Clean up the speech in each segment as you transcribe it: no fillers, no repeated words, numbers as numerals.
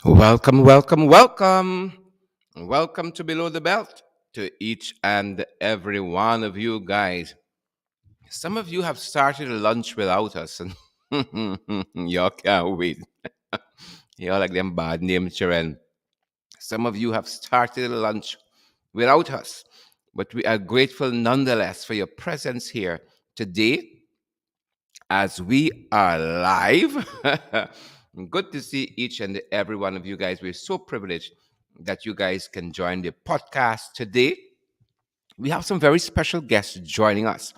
Welcome, welcome, welcome. Welcome to Below the Belt to each and every one of you guys. Some of you have started lunch without us, and y'all can't wait. Y'all like them bad names, children. Some of you have started lunch without us, but we are grateful nonetheless for your presence here today as we are live. Good to see each and every one of you guys. We're so privileged that you guys can join the podcast today. We have some very special guests joining us.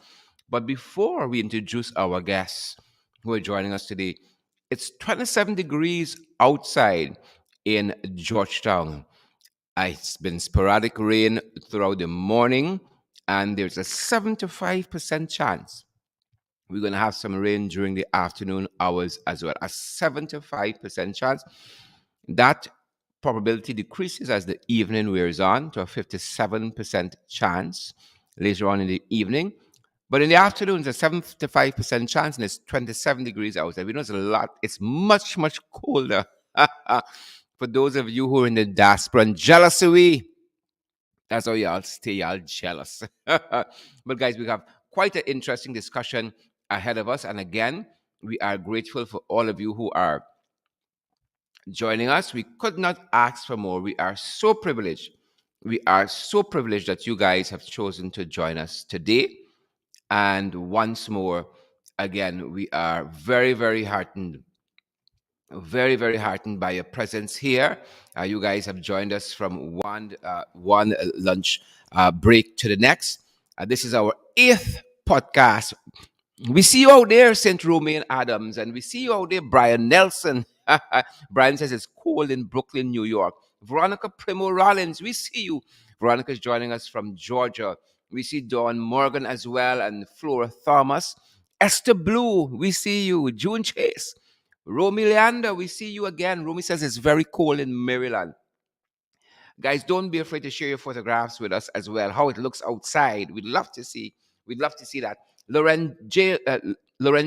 But before we introduce our guests who are joining us today, it's 27 degrees outside in Georgetown. It's been sporadic rain throughout the morning, and there's a 75% chance we're going to have some rain during the afternoon hours as well. A 75% chance. That probability decreases as the evening wears on to a 57% chance later on in the evening. But in the afternoon, it's a 75% chance, and it's 27 degrees outside. We know it's a lot. It's much, much colder. For those of you who are in the diaspora and jealous of we, that's how y'all stay y'all jealous. But guys, we have quite an interesting discussion ahead of us. And again, we are grateful for all of you who are joining us. We could not ask for more. We are so privileged. We are so privileged that you guys have chosen to join us today. And once more, again, we are very, very heartened by your presence here. You guys have joined us from one lunch break to the next. This is our eighth podcast. We see you out there, St. Romain Adams, and we see you out there, Brian Nelson. Brian says it's cold in Brooklyn, New York. Veronica Primo Rollins, we see you. Veronica is joining us from Georgia. We see Dawn Morgan as well, and Flora Thomas. Esther Blue, we see you. June Chase. Romy Leander, we see you again. Romy says it's very cold in Maryland. Guys, don't be afraid to share your photographs with us as well. How it looks outside. We'd love to see. We'd love to see that. Lauren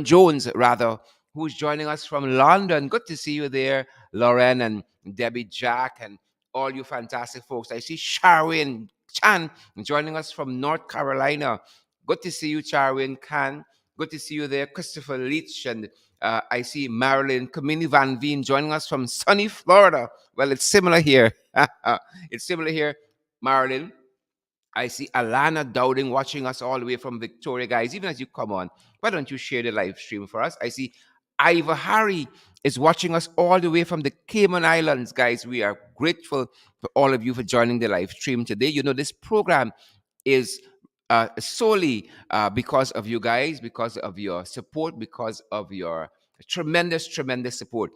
Jones, rather, who's joining us from London. Good to see you there, Lauren and Debbie Jack and all you fantastic folks. I see Sharwin Chan joining us from North Carolina. Good to see you, Charwin Khan. Good to see you there, Christopher Leach. And I see Marilyn Kamini Van Veen joining us from sunny Florida. Well, it's similar here. It's similar here, Marilyn. I see Alana Dowding watching us all the way from Victoria, guys. Even as you come on, why don't you share the live stream for us? I see Ivor Harry is watching us all the way from the Cayman Islands, guys. We are grateful for all of you for joining the live stream today. You know, this program is solely because of you guys, because of your support, because of your tremendous support.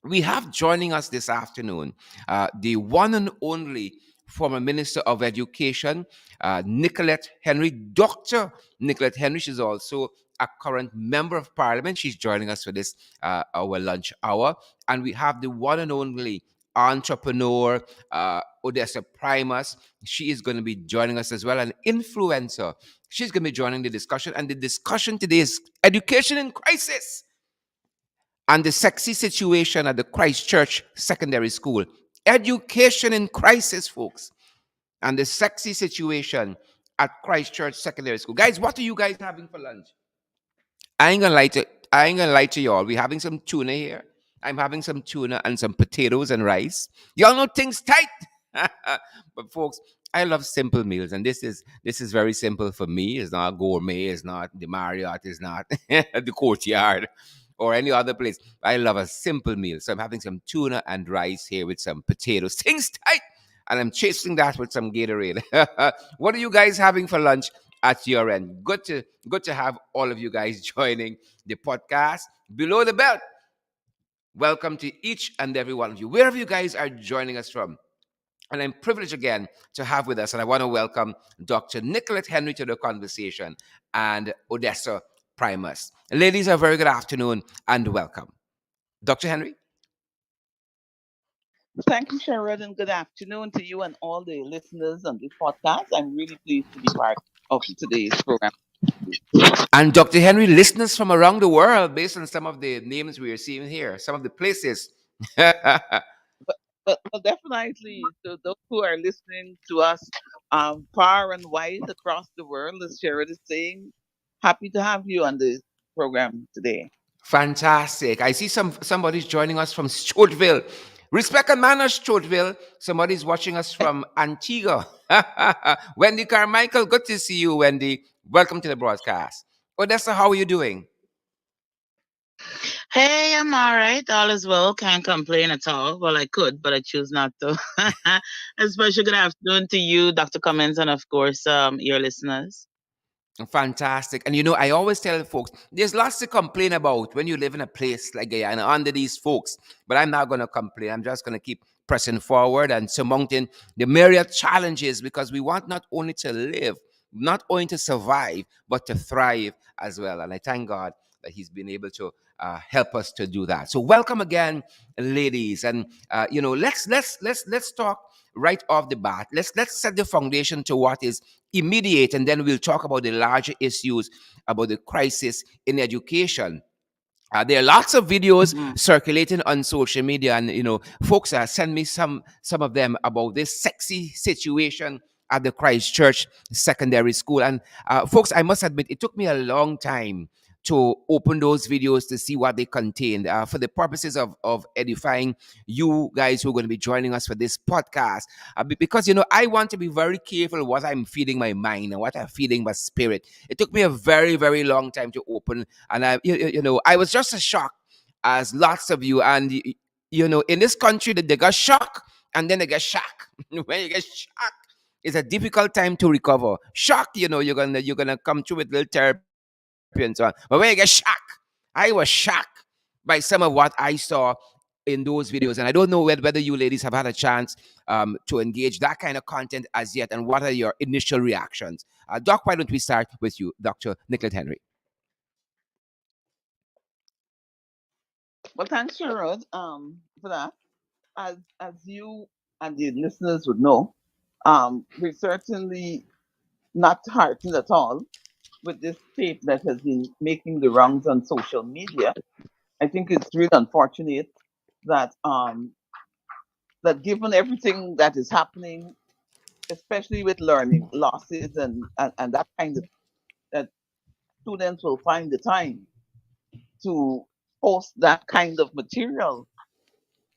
We have joining us this afternoon the one and only former Minister of Education, Nicolette Henry, Dr. Nicolette Henry. She's also a current Member of Parliament. She's joining us for this our lunch hour. And we have the one and only entrepreneur, Odessa Primus. She is going to be joining us as well, an influencer. She's going to be joining the discussion. And the discussion today is education in crisis and the sexy situation at the Christchurch Secondary School. Education in crisis, folks. And the sexy situation at Christchurch Secondary School. Guys, what are you guys having for lunch? I ain't gonna lie to y'all. We're having some tuna here. I'm having some tuna and some potatoes and rice. Y'all know things tight. But folks, I love simple meals, and this is very simple for me. It's not gourmet, it's not the Marriott, it's not the Courtyard or any other place. I love a simple meal. So I'm having some tuna and rice here with some potatoes. Things tight. And I'm chasing that with some Gatorade. What are you guys having for lunch at your end? Good to have all of you guys joining the podcast Below the Belt. Welcome to each and every one of you, wherever you guys are joining us from. And I'm privileged again to have with us, and I want to welcome Dr. Nicolette Henry to the conversation and Odessa Primus. Ladies, a very good afternoon and welcome. Dr. Henry? Thank you, Sherrod, and good afternoon to you and all the listeners on this podcast. I'm really pleased to be part of today's program. And Dr. Henry, listeners from around the world, based on some of the names we are seeing here, some of the places. But definitely, to those who are listening to us far and wide across the world, as Sherrod is saying, happy to have you on the program today. Fantastic. I see somebody's joining us from Sturtville. Respect and manners, Sturtville. Somebody's watching us from Antigua. Wendy Carmichael, good to see you, Wendy. Welcome to the broadcast. Odessa, how are you doing? Hey, I'm all right. All is well. Can't complain at all. Well, I could, but I choose not to. A special good afternoon to you, Dr. Cummins, and of course, your listeners. Fantastic. And I always tell folks, there's lots to complain about when you live in a place like Guyana under these folks. But I'm not going to complain. I'm just going to keep pressing forward and surmounting the myriad challenges because we want not only to live, not only to survive, but to thrive as well. And I thank God that He's been able to help us to do that. So welcome again, ladies. And let's talk right off the bat. Let's set the foundation to what is immediate, and then we'll talk about the larger issues about the crisis in education. There are lots of videos Mhm. circulating on social media, and folks send me some of them about this sexy situation at the Christchurch Secondary School. And folks, I must admit, it took me a long time to open those videos to see what they contained for the purposes of edifying you guys who are going to be joining us for this podcast. Because I want to be very careful what I'm feeding my mind and what I'm feeding my spirit. It took me a very, very long time to open, and I was just as shocked as lots of you. And in this country, that they got shocked and then they get shocked. When you get shocked, it's a difficult time to recover. Shock, you're gonna come through with little therapy and so on. But when you get shocked, I was shocked by some of what I saw in those videos. And I don't know whether you ladies have had a chance to engage that kind of content as yet. And what are your initial reactions? Doc, why don't we start with you, Dr. Nicolette Henry? Well, thanks, Sherrod, for that. As you and the listeners would know, we're certainly not heartened at all with this tape that has been making the rounds on social media. I think it's really unfortunate that that given everything that is happening, especially with learning losses and that kind of, that students will find the time to post that kind of material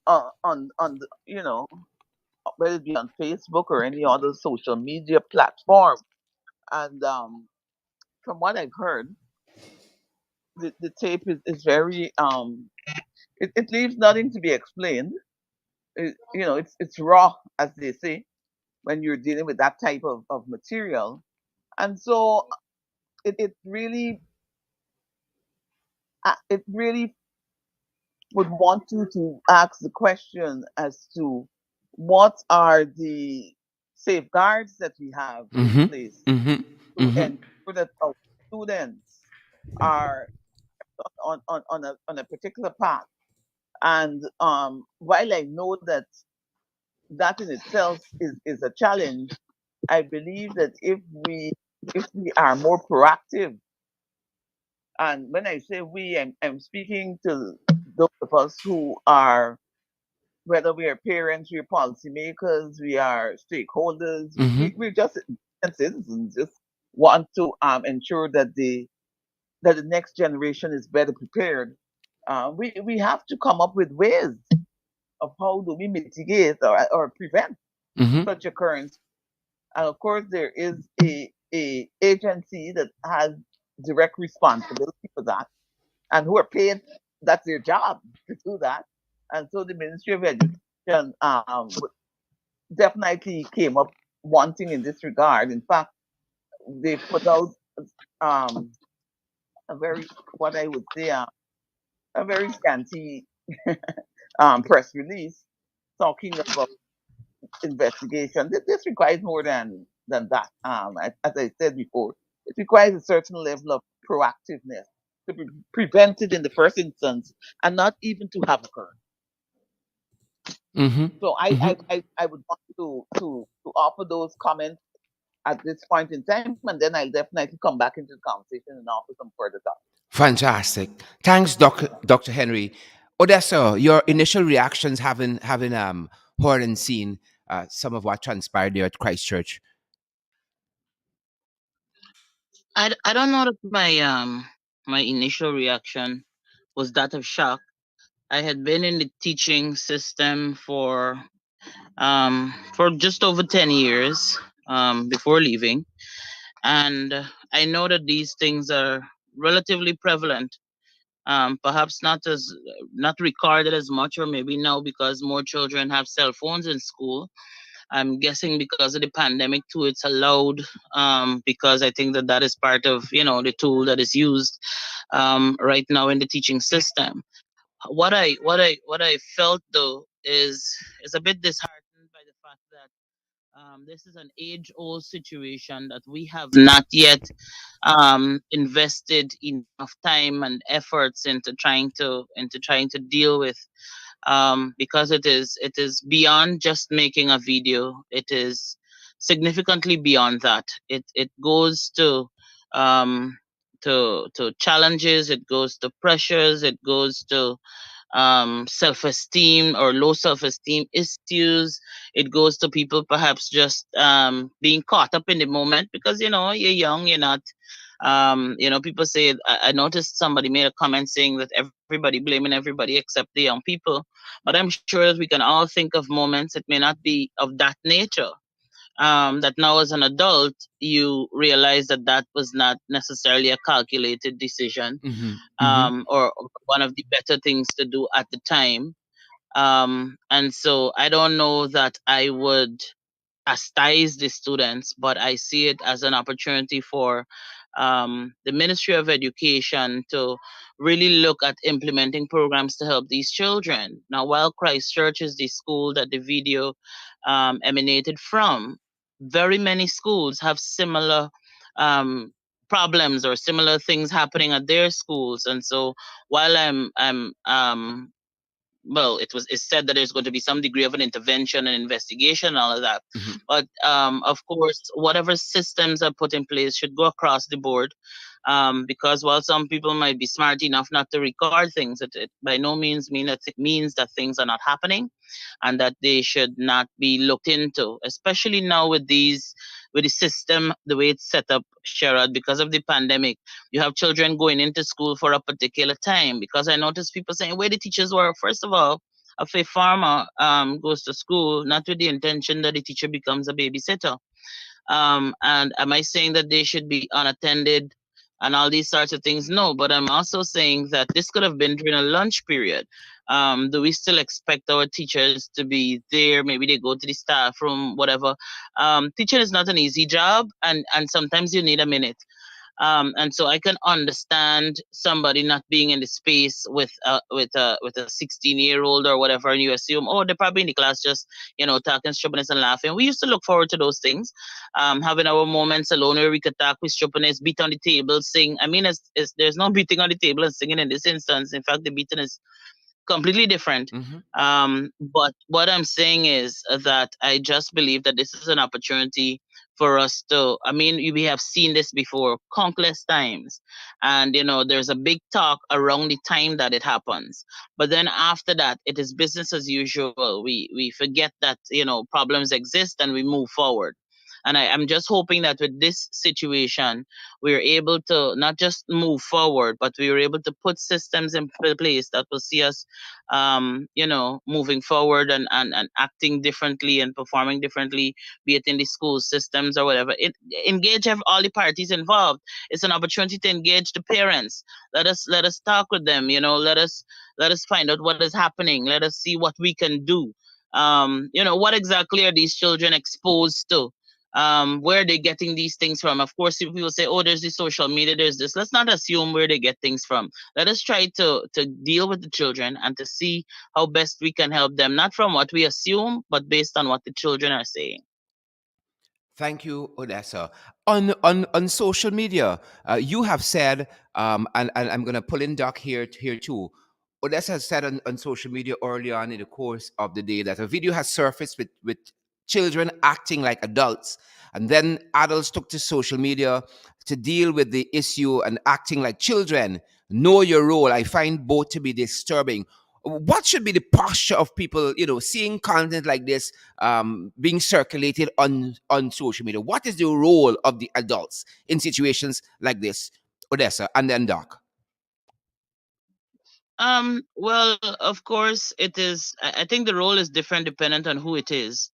on the, whether it be on Facebook or any other social media platform. And from what I've heard, the tape is very it leaves nothing to be explained. It's raw, as they say, when you're dealing with that type of material. And so it really would want you to ask the question as to what are the safeguards that we have in Mm-hmm. place Mm-hmm. to Mm-hmm. ensure that our students are on a particular path. And while I know that that in itself is a challenge, I believe that if we are more proactive, and when I say we, I'm speaking to those of us who are, whether we are parents, we are policymakers, we are stakeholders, Mm-hmm. we're just citizens, just want to ensure that the next generation is better prepared. We have to come up with ways of how do we mitigate or prevent Mm-hmm. such occurrence. And of course, there is a agency that has direct responsibility for that, and who are paid. That's their job to do that. And so the Ministry of Education definitely came up wanting in this regard. In fact, they put out um, a very, what I would say, a very scanty press release talking about investigation. This requires more than that. As I said before, it requires a certain level of proactiveness to prevent it in the first instance, and not even to have occurred. Mm-hmm. So I Mm-hmm. I, I, I would want to offer those comments at this point in time, and then I'll definitely come back into the conversation and offer some further thoughts. Fantastic. Thanks, Dr. Henry. Odessa, your initial reactions having heard and seen some of what transpired there at Christchurch? I don't know that my initial reaction was that of shock. I had been in the teaching system for just over 10 years before leaving, and I know that these things are relatively prevalent. Perhaps not recorded as much, or maybe now because more children have cell phones in school. I'm guessing because of the pandemic too, it's allowed, because I think that that is part of the tool that is used right now in the teaching system. What I felt though is a bit disheartened by the fact that this is an age-old situation that we have not yet invested enough time and efforts into trying to deal with, because it is beyond just making a video. It is significantly beyond that. It goes um, to challenges. It goes to pressures. It goes to self-esteem or low self-esteem issues. It goes to people perhaps just being caught up in the moment because you're young, you're not. People say, I noticed somebody made a comment saying that everybody blaming everybody except the young people. But I'm sure that we can all think of moments, it may not be of that nature, that now as an adult you realize that that was not necessarily a calculated decision, Mm-hmm. Mm-hmm. or one of the better things to do at the time. And so I don't know that I would chastise the students, but I see it as an opportunity for the Ministry of Education to really look at implementing programs to help these children. Now, while Christchurch is the school that the video emanated from, very many schools have similar um, problems or similar things happening at their schools. And so while I'm well, it's said that there's going to be some degree of an intervention and investigation and all of that. Mm-hmm. But of course, whatever systems are put in place should go across the board. Because while some people might be smart enough not to record things, it by no means means that things are not happening, and that they should not be looked into, especially now with the system the way it's set up, Sherrod, because of the pandemic. You have children going into school for a particular time, because I notice people saying where the teachers were. First of all, a fifth farmer goes to school not with the intention that the teacher becomes a babysitter. And am I saying that they should be unattended and all these sorts of things? No, but I'm also saying that this could have been during a lunch period. Do we still expect our teachers to be there? Maybe they go to the staff room, whatever. Teaching is not an easy job, and sometimes you need a minute. And so I can understand somebody not being in the space with a 16-year-old or whatever, and you assume, oh, they're probably in the class just talking stupidness and laughing. We used to look forward to those things, having our moments alone where we could talk with stupidness, beat on the table, sing. I mean, there's no beating on the table and singing in this instance. In fact, the beating is completely different. Mm-hmm. But what I'm saying is that I just believe that this is an opportunity for us to, I mean, we have seen this before countless times. And, there's a big talk around the time that it happens. But then after that, it is business as usual. We forget that, problems exist and we move forward. And I'm just hoping that with this situation, we're able to not just move forward, but we were able to put systems in place that will see us, moving forward and acting differently and performing differently, be it in the school systems or whatever. Engage all the parties involved. It's an opportunity to engage the parents. Let us talk with them. Let us find out what is happening. Let us see what we can do. What exactly are these children exposed to? Where are they getting these things from? Of course, if people say, oh, there's the social media, there's this, let's not assume where they get things from. Let us try to deal with the children and to see how best we can help them, not from what we assume, but based on what the children are saying. Thank you, Odessa. On social media, you have said, and I'm gonna pull in Doc here too. Odessa has said on social media early on in the course of the day that a video has surfaced with children acting like adults, and then adults took to social media to deal with the issue and acting like children. Know your role. I find both to be disturbing. what should be the posture of people, seeing content like this being circulated on social media? What is the role of the adults in situations like this, Odessa, and then Doc? Well, of course, it is. I think the role is different dependent on who it is.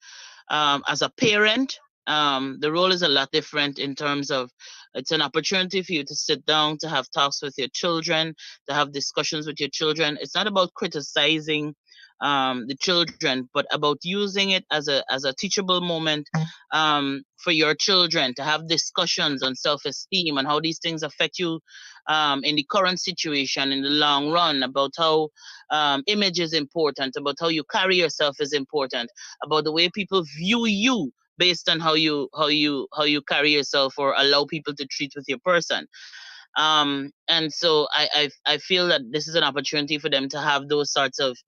As a parent, the role is a lot different in terms of it's an opportunity for you to sit down, to have talks with your children, to have discussions with your children. It's not about criticizing the children, but about using it as a teachable moment for your children to have discussions on self-esteem and how these things affect you in the current situation in the long run, about how image is important, about how you carry yourself is important, about the way people view you based on how you carry yourself or allow people to treat with your person. And so I feel that this is an opportunity for them to have those sorts of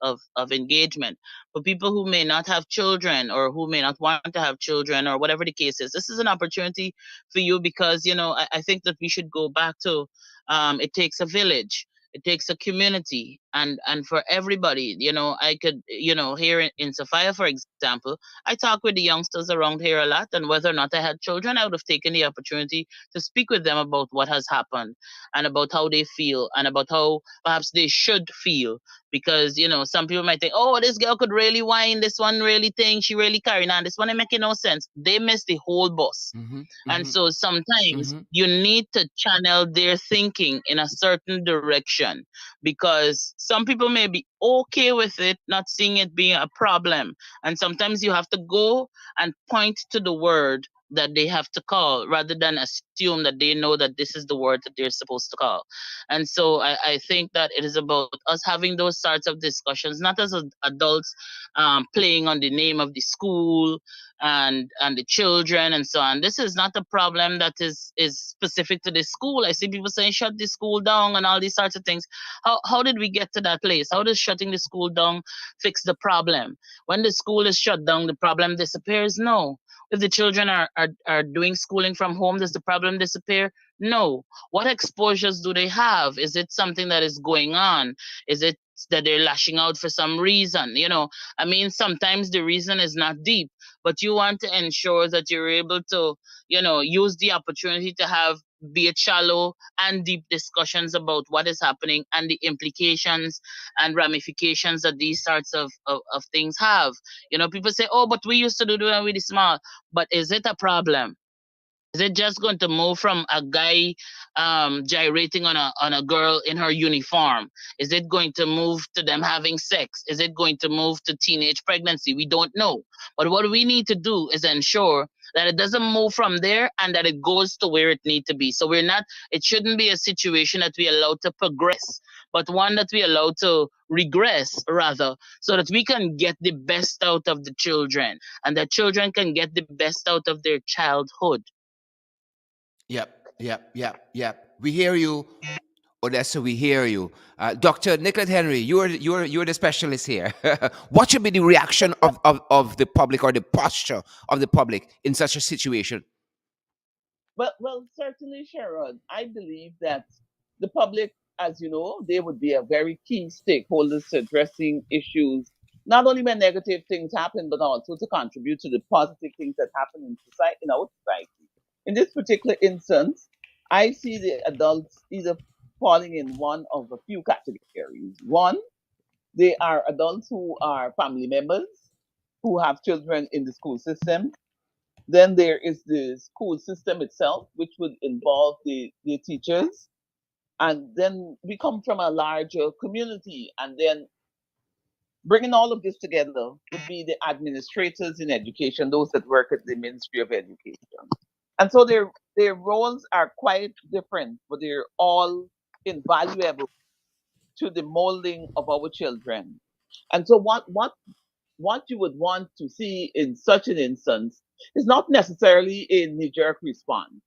engagement. For people who may not have children or who may not want to have children or whatever the case is, this is an opportunity for you because I think that we should go back to it takes a village, it takes a community, and for everybody. I could, here in Sophia, for example, I talk with the youngsters around here a lot, and whether or not I had children, I would have taken the opportunity to speak with them about what has happened and about how they feel and about how perhaps they should feel. Because, some people might think, oh, this girl could really whine, this one really think she really carrying on, this one ain't making no sense. They miss the whole bus. Mm-hmm, And mm-hmm, so sometimes mm-hmm. you need to channel their thinking in a certain direction, because some people may be okay with it, not seeing it being a problem. And sometimes you have to go and point to the word that they have to call rather than assume that they know that this is the word that they're supposed to call. And so I think that it is about us having those sorts of discussions, not as adults playing on the name of the school and the children and so on. This is not a problem that is specific to the school. I see people saying shut the school down and all these sorts of things. How did we get to that place? How does shutting the school down fix the problem? When the school is shut down, the problem disappears? No. If the children are doing schooling from home, does the problem disappear? No. What exposures do they have? Is it something that is going on? Is it that they're lashing out for some reason? I mean, sometimes the reason is not deep, but you want to ensure that you're able to, use the opportunity to have, be it shallow and deep discussions about what is happening and the implications and ramifications that these sorts of things have. People say, oh, but we used to do it when we were small. But is it a problem? Is it just going to move from a guy gyrating on a girl in her uniform? Is it going to move to them having sex? Is it going to move to teenage pregnancy? We don't know. But what we need to do is ensure that it doesn't move from there and that it goes to where it needs to be. So we're not. It shouldn't be a situation that we allow to progress, but one that we allow to regress rather, so that we can get the best out of the children and the children can get the best out of their childhood. Yep, yep, yep, yep. We hear you, Odessa. We hear you, Doctor Nicolette Henry. You're the specialist here. What should be the reaction of the public, or the posture of the public in such a situation? Well, certainly, Sharon. I believe that the public, as you know, they would be a very key stakeholders to addressing issues, not only when negative things happen, but also to contribute to the positive things that happen in society, in our society. In this particular instance, I see the adults either falling in one of a few categories. One, they are adults who are family members who have children in the school system. Then there is the school system itself, which would involve the teachers. And then we come from a larger community. And then bringing all of this together would be the administrators in education, those that work at the Ministry of Education. And so their roles are quite different, but they're all invaluable to the molding of our children. And so what you would want to see in such an instance is not necessarily a knee-jerk response,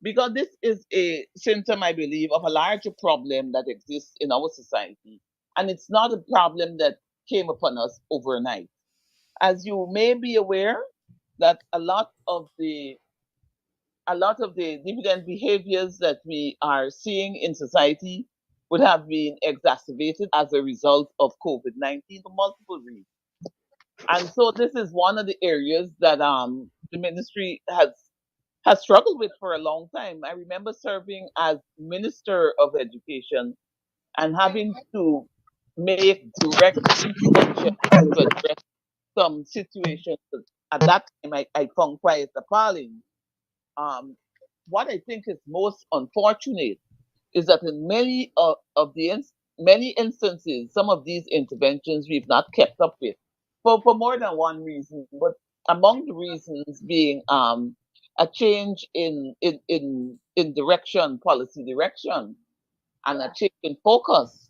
because this is a symptom, I believe, of a larger problem that exists in our society. And it's not a problem that came upon us overnight. As you may be aware, that a lot of the deviant behaviors that we are seeing in society would have been exacerbated as a result of COVID-19 for multiple reasons. And so this is one of the areas that the ministry has struggled with for a long time. I remember serving as Minister of Education and having to make direct intervention to address some situations that at that time I found quite appalling. Um, what I think is most unfortunate is that in many instances, some of these interventions we've not kept up with for more than one reason, but among the reasons being a change in direction, policy direction, and a change in focus.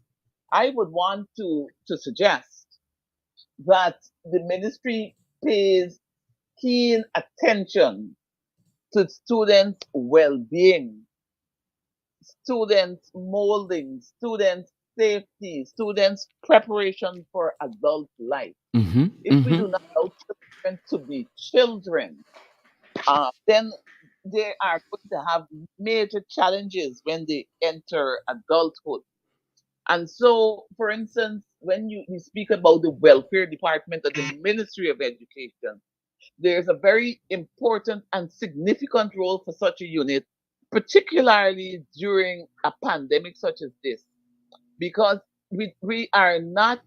I would want to suggest that the ministry pays keen attention to students' well-being, students' molding, students' safety, students' preparation for adult life. Mm-hmm. If we Mm-hmm. do not allow children to be children, then they are going to have major challenges when they enter adulthood. And so, for instance, when you speak about the welfare department of the Ministry of Education, there's a very important and significant role for such a unit, particularly during a pandemic such as this, because we are not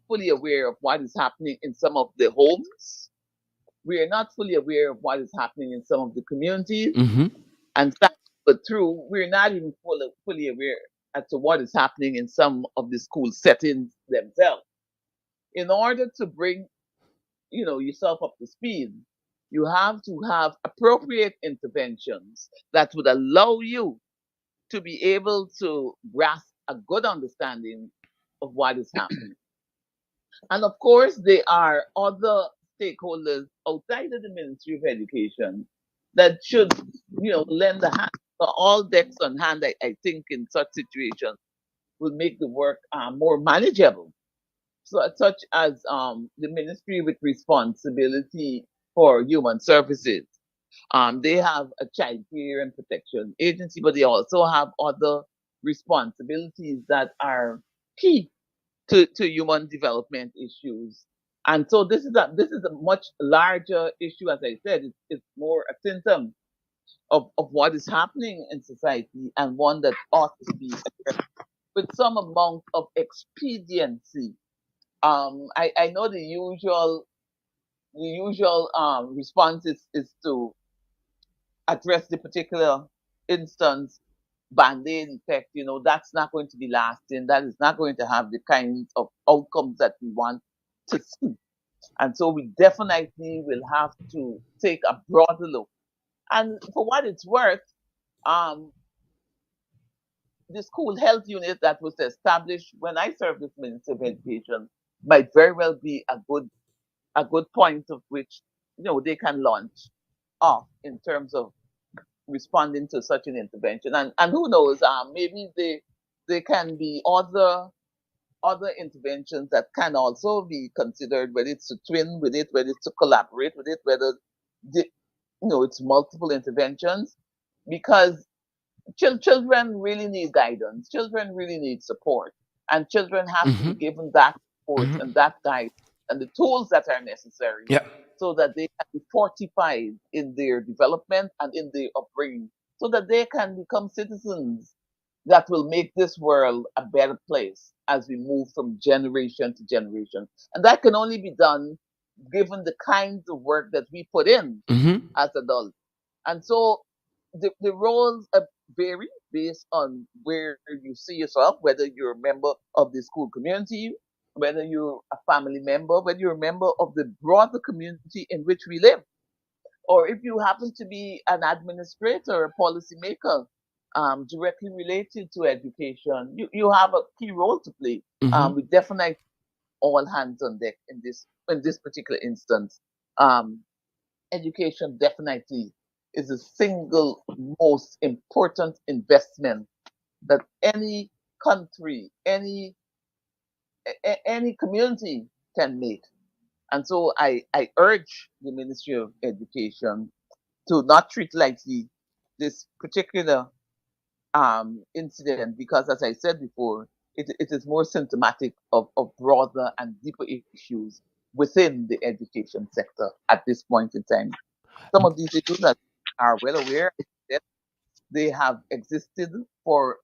fully aware of what is happening in some of the homes. We are not fully aware of what is happening in some of the communities. Mm-hmm. And sad but true, we're not even fully aware as to what is happening in some of the school settings themselves. In order to bring yourself up to speed, you have to have appropriate interventions that would allow you to be able to grasp a good understanding of what is happening. And of course, there are other stakeholders outside of the Ministry of Education that should, lend a hand. So all decks on hand, I think, in such situations will make the work more manageable. So, such as the ministry with responsibility for human services. They have a child care and protection agency, but they also have other responsibilities that are key to human development issues. And so this is a much larger issue, as I said. It's more a symptom of what is happening in society and one that ought to be addressed with some amount of expediency. I know the usual response is to address the particular instance, band-aid effect. That's not going to be lasting. That is not going to have the kinds of outcomes that we want to see. And so we definitely will have to take a broader look. And for what it's worth, um, the school health unit that was established when I served as Minister of Education might very well be a good point of which they can launch off in terms of responding to such an intervention. And who knows, maybe they can be other interventions that can also be considered, whether it's to twin with it, whether it's to collaborate with it, whether the, it's multiple interventions, because children really need guidance. Children really need support, and children have to Mm-hmm. be given that support Mm-hmm. and that guidance and the tools that are necessary Yeah. so that they can be fortified in their development and in their upbringing, so that they can become citizens that will make this world a better place as we move from generation to generation. And that can only be done given the kinds of work that we put in Mm-hmm. as adults. And so the roles vary based on where you see yourself, whether you're a member of the school community, whether you're a family member, whether you're a member of the broader community in which we live, or if you happen to be an administrator, a policymaker, directly related to education, you have a key role to play. Mm-hmm. We definitely all hands on deck in this particular instance. Um, Education definitely is the single most important investment that any country, any community can make. And so I urge the Ministry of Education to not treat lightly this particular incident because, as I said before, it is more symptomatic of broader and deeper issues within the education sector at this point in time. Some of these issues that are well aware that they have existed for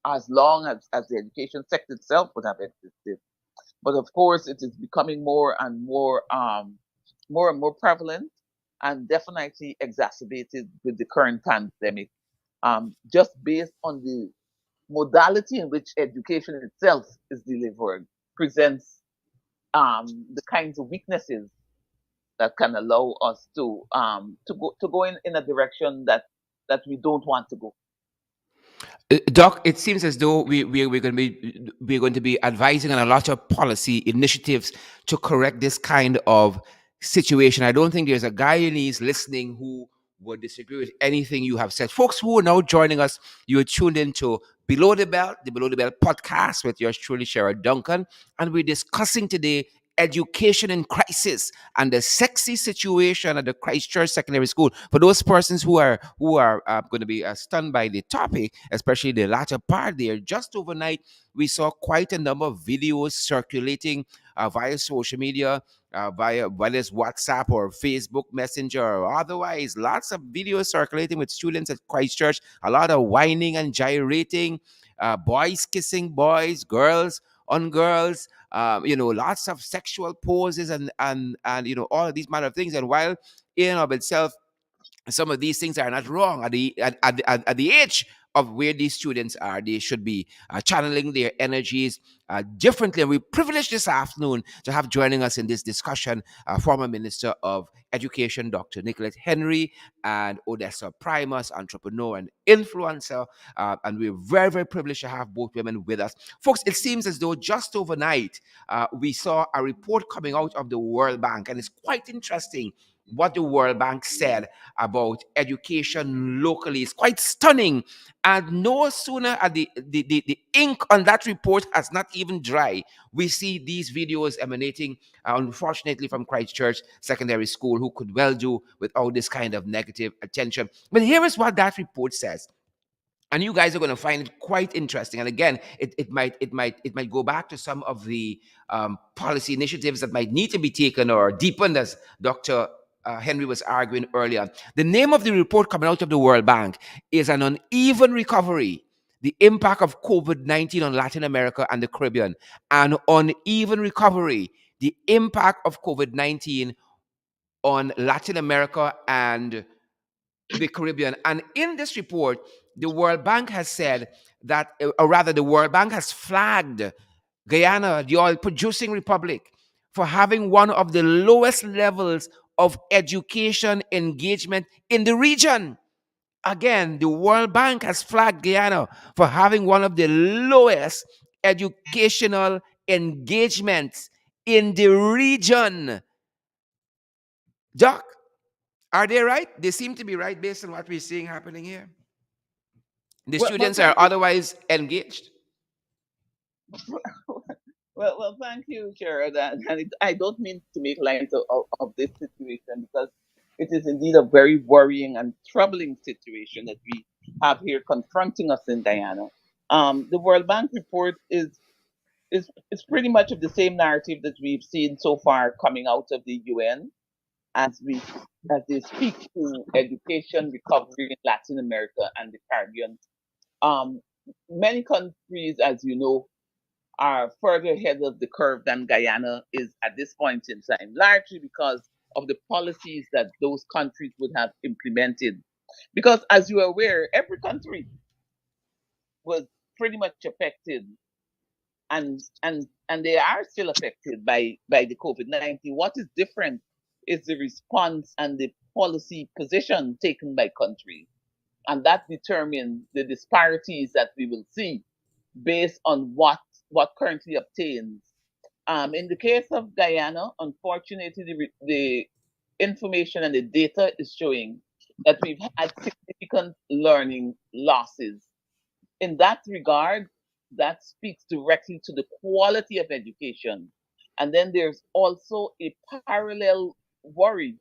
as long as the education sector itself would have existed. But of course, it is becoming more and more prevalent, and definitely exacerbated with the current pandemic. Just based on the modality in which education itself is delivered, presents the kinds of weaknesses that can allow us to go in a direction that we don't want to go. Doc, it seems as though we're going to be advising on a lot of policy initiatives to correct this kind of situation. I don't think there's a Guyanese listening who would disagree with anything you have said. Folks who are now joining us, you are tuned into Below the Belt, the Below the Belt podcast with yours truly, Shara Duncan, and we're discussing today education in crisis and the sexy situation at the Christchurch Secondary School. For those persons who are going to be stunned by the topic, especially the latter part there, just overnight we saw quite a number of videos circulating via social media, via whether it's WhatsApp or Facebook Messenger or otherwise. Lots of videos circulating with students at Christchurch. A lot of whining and gyrating, boys kissing boys, girls on girls, lots of sexual poses and all of these manner of things. And while in and of itself some of these things are not wrong at the age of where these students are, they should be channeling their energies differently. And we're privileged this afternoon to have joining us in this discussion former Minister of Education, Dr. Nicolette Henry, and Odessa Primus, entrepreneur and influencer. And we're very, very privileged to have both women with us. Folks, it seems as though just overnight we saw a report coming out of the World Bank, and it's quite interesting what the World Bank said about education locally. Is quite stunning. And no sooner are the ink on that report has not even dry, we see these videos emanating, unfortunately, from Christchurch Secondary School, who could well do without this kind of negative attention. But here is what that report says, and you guys are going to find it quite interesting. And again, it might go back to some of the policy initiatives that might need to be taken or deepened, as Dr. Henry was arguing earlier. The name of the report coming out of the World Bank is An Uneven Recovery: The Impact of COVID-19 on Latin America and the Caribbean. An Uneven Recovery: The Impact of COVID-19 on Latin America and the Caribbean. And in this report, the World Bank has said that, or rather, the World Bank has flagged Guyana, the oil producing republic, for having one of the lowest levels of education engagement in the region. Again, the World Bank has flagged Guyana for having one of the lowest educational engagements in the region. Doc, are they right? They seem to be right based on what we're seeing happening here. The Well, students are thank you. otherwise engaged. Well, thank you, Jared. And I don't mean to make light of this situation, because it is indeed a very worrying and troubling situation that we have here confronting us in Guyana. The World Bank report is pretty much of the same narrative that we've seen so far coming out of the UN as they speak to education recovery in Latin America and the Caribbean. Um, Many countries, as you know, are further ahead of the curve than Guyana is at this point in time, largely because of the policies that those countries would have implemented. Because, as you are aware, every country was pretty much affected, and they are still affected by the COVID-19. What is different is the response and the policy position taken by countries, and that determines the disparities that we will see based on what currently obtains. In the case of Guyana, unfortunately, the information and the data is showing that we've had significant learning losses. In that regard, that speaks directly to the quality of education. And then there's also a parallel worry,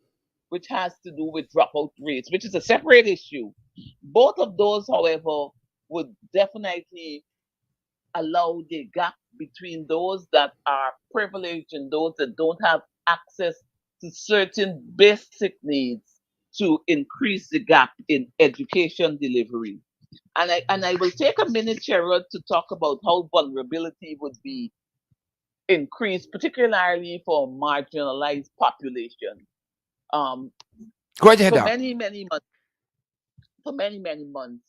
which has to do with dropout rates, which is a separate issue. Both of those, however, would definitely allow the gap between those that are privileged and those that don't have access to certain basic needs to increase the gap in education delivery. And I will take a minute, Sherrod, to talk about how vulnerability would be increased, particularly for marginalized population. Um, Go right ahead, for Doc. many months,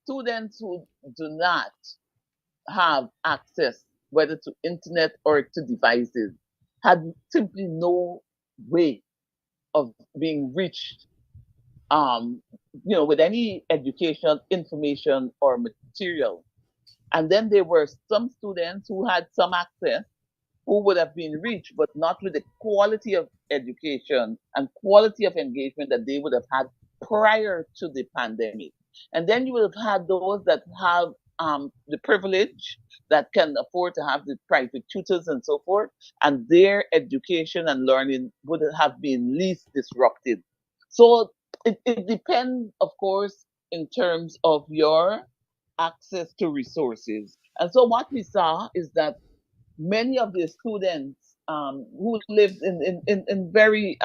students who do not have access, whether to internet or to devices, had simply no way of being reached, um, with any education, information, or material. And then there were some students who had some access who would have been reached, but not with the quality of education and quality of engagement that they would have had prior to the pandemic. And then you would have had those that have the privilege that can afford to have the private tutors and so forth, and their education and learning would have been least disrupted. So it depends, of course, in terms of your access to resources. And so what we saw is that many of the students who lived in very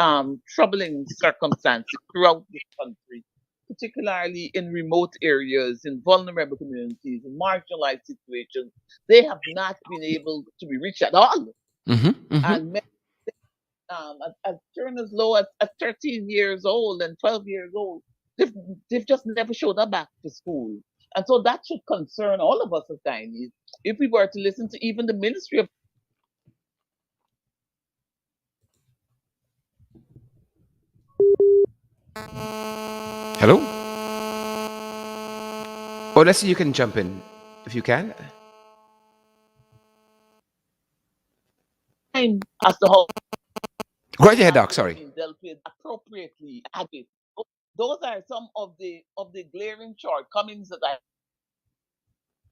troubling circumstances throughout this country, particularly in remote areas, in vulnerable communities, in marginalized situations, they have not been able to be reached at all. Mm-hmm. Mm-hmm. And many, as children as low as 13 years old and 12 years old, they've, they've just never showed up back to school. And so that should concern all of us as Chinese. If we were to listen to even the Ministry of Hello? Oh, let's see, you can jump in if you can. time as to how Go right ahead, that Doc. could have Sorry. been dealt with appropriately. Those are some of the glaring shortcomings that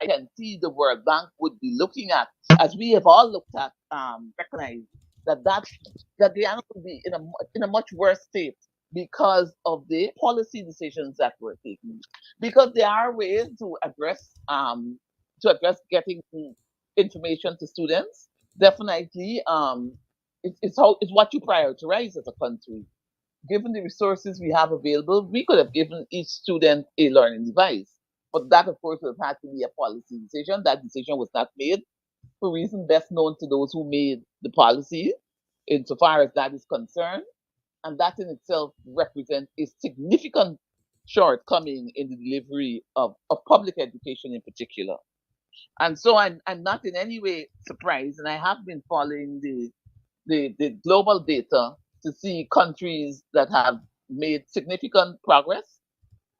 I can see the World Bank would be looking at, as we have all looked at, recognize that that the animal would be in a much worse state because of the policy decisions that were taken. Because there are ways to address getting information to students. Definitely, it's what you prioritize as a country. Given the resources we have available, we could have given each student a learning device. But that, of course, would have had to be a policy decision. That decision was not made for reasons best known to those who made the policy, insofar as that is concerned. And that in itself represents a significant shortcoming in the delivery of public education in particular. And so I'm not in any way surprised, and I have been following the global data to see countries that have made significant progress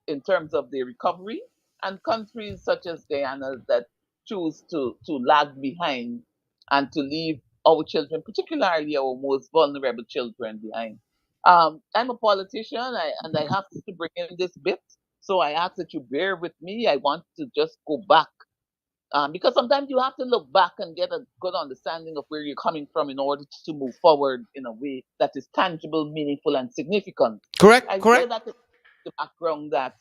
in terms of their recovery and countries such as Guyana that choose to lag behind and to leave our children, particularly our most vulnerable children, behind. I'm a politician and I have to bring in this bit. So I ask that you bear with me. I want to just go back because sometimes you have to look back and get a good understanding of where you're coming from in order to move forward in a way that is tangible, meaningful, and significant. Correct. I say Correct. that in the background that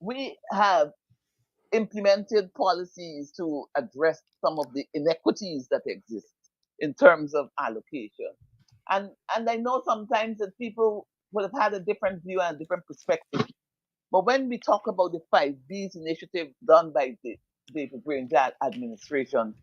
we have implemented policies to address some of the inequities that exist in terms of allocation. And I know sometimes that people would have had a different view and a different perspective. But when we talk about the 5Bs initiative done by the David Granger administration,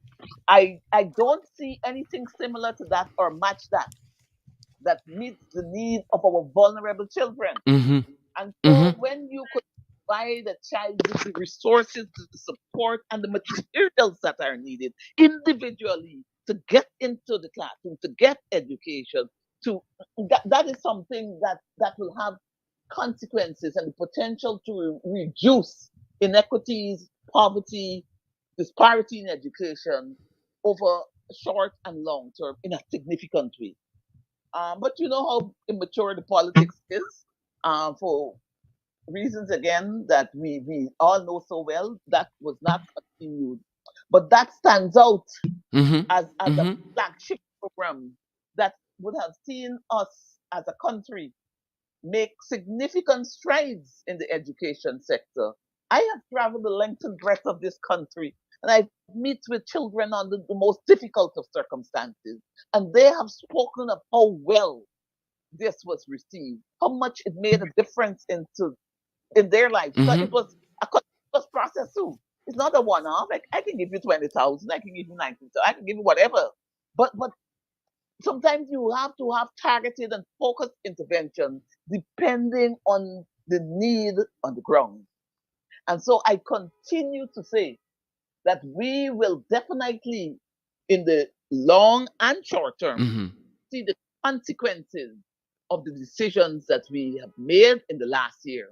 I don't see anything similar to that or match that meets the needs of our vulnerable children. Mm-hmm. And Mm-hmm. so when you could provide a child with the resources, the support, and the materials that are needed individually to get into the classroom, to get education, to that is something that will have consequences and the potential to reduce inequities, poverty, disparity in education over short and long term in a significant way. But you know how immature the politics is. For reasons again that we all know so well, that was not continued. But that stands out Mm-hmm. as a Mm-hmm. flagship program that would have seen us as a country make significant strides in the education sector. I have traveled the length and breadth of this country, and I meet with children under the most difficult of circumstances, and they have spoken of how well this was received, how much it made a difference in their lives, because Mm-hmm. it was a continuous process too. It's not a one-off. I can give you 20,000, I can give you 90,000, I can give you whatever. But sometimes you have to have targeted and focused intervention depending on the need on the ground. And so I continue to say that we will definitely, in the long and short term, Mm-hmm. see the consequences of the decisions that we have made in the last year,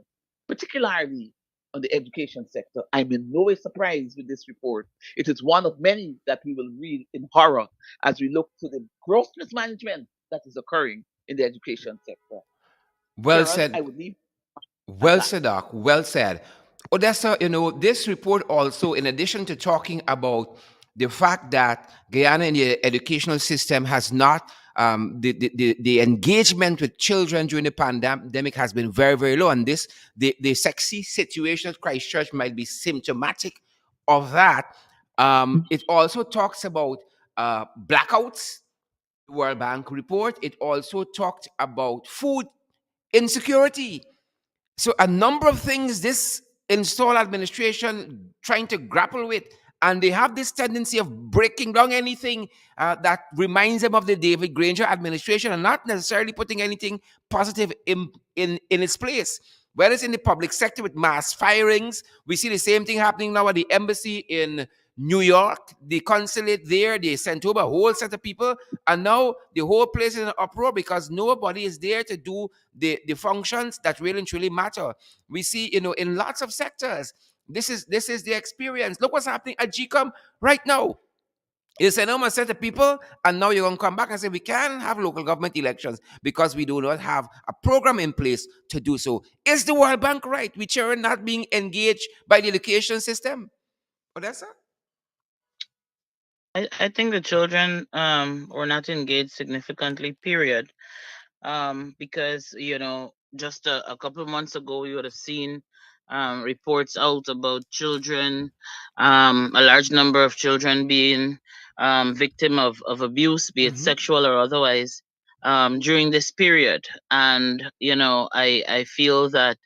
particularly on the education sector. I'm in no way surprised with this report. It is one of many that we will read in horror as we look to the gross mismanagement that is occurring in the education sector. Well Gerald, I said. would leave at Well that. said, Doc. Well said. Odessa, this report also, in addition to talking about the fact that Guyana in the educational system has not, the engagement with children during the pandemic has been very, very low. And the sexy situation at Christchurch might be symptomatic of that. It also talks about blackouts, World Bank report. It also talked about food insecurity. So a number of things this install administration trying to grapple with, and they have this tendency of breaking down anything that reminds them of the David Granger administration, and not necessarily putting anything positive in its place. Whether it's in the public sector with mass firings, we see the same thing happening now at the embassy in New York, the consulate there. They sent over a whole set of people, and now the whole place is in an uproar because nobody is there to do the functions that really and truly matter. We see, in lots of sectors, this is the experience. Look what's happening at GCOM right now. You send home a set of people, and now you're going to come back and say we can't have local government elections because we do not have a program in place to do so. Is the World Bank right? We are not being engaged by the education system. Odessa? I think the children were not engaged significantly, period. Because just a couple of months ago you would have seen reports out about children, a large number of children being victim of abuse, be it Mm-hmm. sexual or otherwise, during this period. And I feel that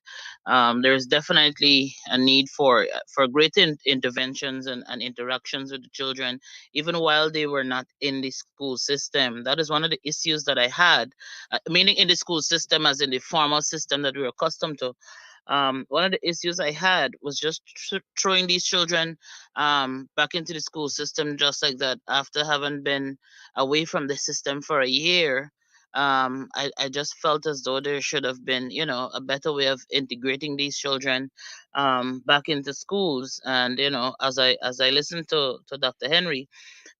there's definitely a need for greater interventions and interactions with the children, even while they were not in the school system. That is one of the issues that I had, meaning in the school system as in the formal system that we were accustomed to. One of the issues I had was just throwing these children back into the school system just like that after having been away from the system for a year. I just felt as though there should have been, a better way of integrating these children back into schools. And as I listened to Dr. Henry,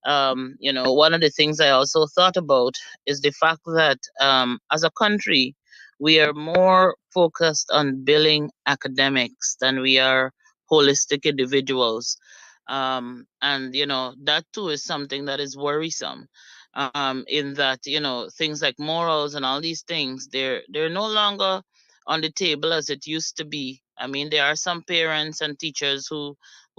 one of the things I also thought about is the fact that as a country, we are more focused on billing academics than we are holistic individuals. And, that too is something that is worrisome. In that, things like morals and all these things, they're no longer on the table as it used to be. I mean, there are some parents and teachers who